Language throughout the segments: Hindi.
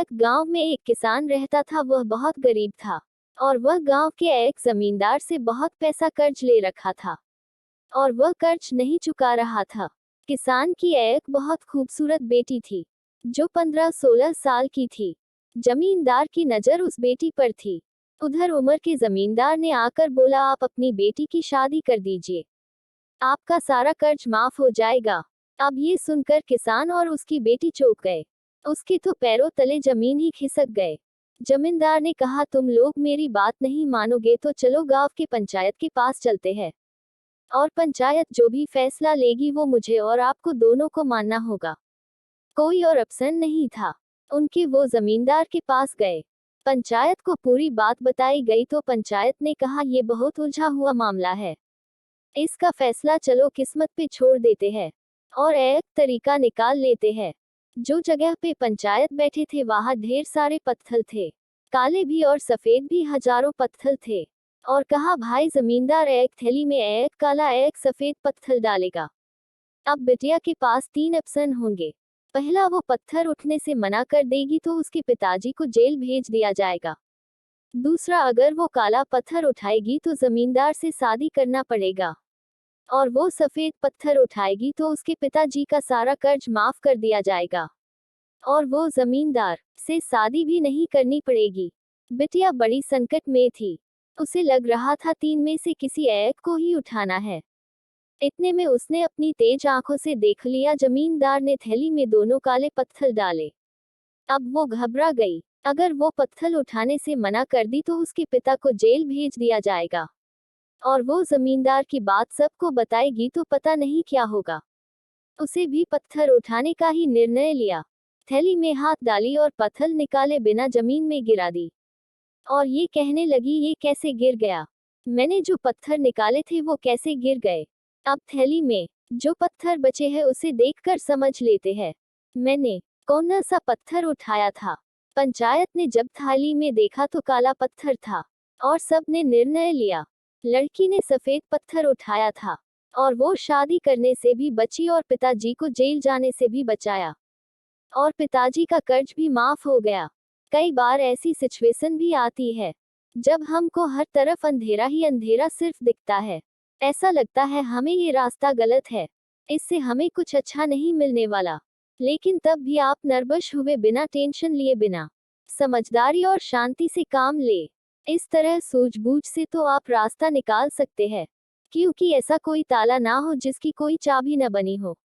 एक गांव में एक किसान रहता था। वह बहुत गरीब था और वह गांव के एक जमींदार से बहुत पैसा कर्ज ले रखा था और वह कर्ज नहीं चुका रहा था। किसान की एक बहुत खूबसूरत बेटी थी जो 15-16 साल की थी। जमींदार की नजर उस बेटी पर थी। उधर उम्र के जमींदार ने आकर बोला, आप अपनी बेटी की शादी कर दीजिए, आपका सारा कर्ज माफ हो जाएगा। अब ये सुनकर किसान और उसकी बेटी चौंक गए। उसके तो पैरों तले जमीन ही खिसक गए। जमींदार ने कहा, तुम लोग मेरी बात नहीं मानोगे तो चलो गांव के पंचायत के पास चलते हैं और पंचायत जो भी फैसला लेगी वो मुझे और आपको दोनों को मानना होगा। कोई और ऑप्शन नहीं था। उनके वो जमींदार के पास गए। पंचायत को पूरी बात बताई गई तो पंचायत ने कहा, ये बहुत उलझा हुआ मामला है, इसका फैसला चलो किस्मत पे छोड़ देते हैं और एक तरीका निकाल लेते हैं। जो जगह पे पंचायत बैठे थे वहां ढेर सारे पत्थर थे, काले भी और सफेद भी हजारों पत्थर थे। और कहा, भाई जमींदार एक थैली में एक काला एक सफेद पत्थर डालेगा। अब बिटिया के पास 3 ऑप्शन होंगे। पहला, वो पत्थर उठने से मना कर देगी तो उसके पिताजी को जेल भेज दिया जाएगा। दूसरा, अगर वो काला पत्थर उठाएगी तो जमींदार से शादी करना पड़ेगा और वो सफेद पत्थर उठाएगी तो उसके पिताजी का सारा कर्ज माफ कर दिया जाएगा और वो जमींदार से शादी भी नहीं करनी पड़ेगी। बिटिया बड़ी संकट में थी। उसे लग रहा था 3 में से किसी एक को ही उठाना है। इतने में उसने अपनी तेज आंखों से देख लिया, जमींदार ने थैली में दोनों काले पत्थर डाले। अब वो घबरा गई। अगर वो पत्थर उठाने से मना कर दी तो उसके पिता को जेल भेज दिया जाएगा और वो जमींदार की बात सबको बताएगी तो पता नहीं क्या होगा। उसे भी पत्थर उठाने का ही निर्णय लिया। थैली में हाथ डाली और पत्थर निकाले बिना जमीन में गिरा दी और ये कहने लगी, ये कैसे गिर गया, मैंने जो पत्थर निकाले थे वो कैसे गिर गए। अब थैली में जो पत्थर बचे हैं उसे देखकर समझ लेते हैं मैंने कौन सा पत्थर उठाया था। पंचायत ने जब थाली में देखा तो काला पत्थर था और सबने निर्णय लिया। लड़की ने सफेद पत्थर उठाया था और वो शादी करने से भी बची और पिताजी को जेल जाने से भी बचाया और पिताजी का कर्ज भी माफ हो गया। कई बार ऐसी सिचुएशन भी आती है जब हमको हर तरफ अंधेरा ही अंधेरा सिर्फ दिखता है। ऐसा लगता है हमें ये रास्ता गलत है, इससे हमें कुछ अच्छा नहीं मिलने वाला। लेकिन तब भी आप नर्वस हुए बिना, टेंशन लिए बिना, समझदारी और शांति से काम ले। इस तरह सूझबूझ से तो आप रास्ता निकाल सकते हैं, क्योंकि ऐसा कोई ताला ना हो जिसकी कोई चाबी न बनी हो,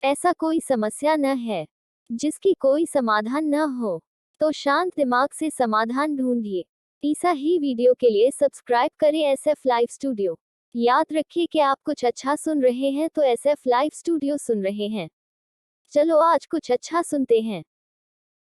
ऐसा कोई समस्या न है जिसकी कोई समाधान न हो। तो शांत दिमाग से समाधान ढूंढिए। ऐसा ही वीडियो के लिए सब्सक्राइब करें SF लाइव स्टूडियो। याद रखिए कि आप कुछ अच्छा सुन रहे हैं तो SF लाइव स्टूडियो सुन रहे हैं। चलो आज कुछ अच्छा सुनते हैं।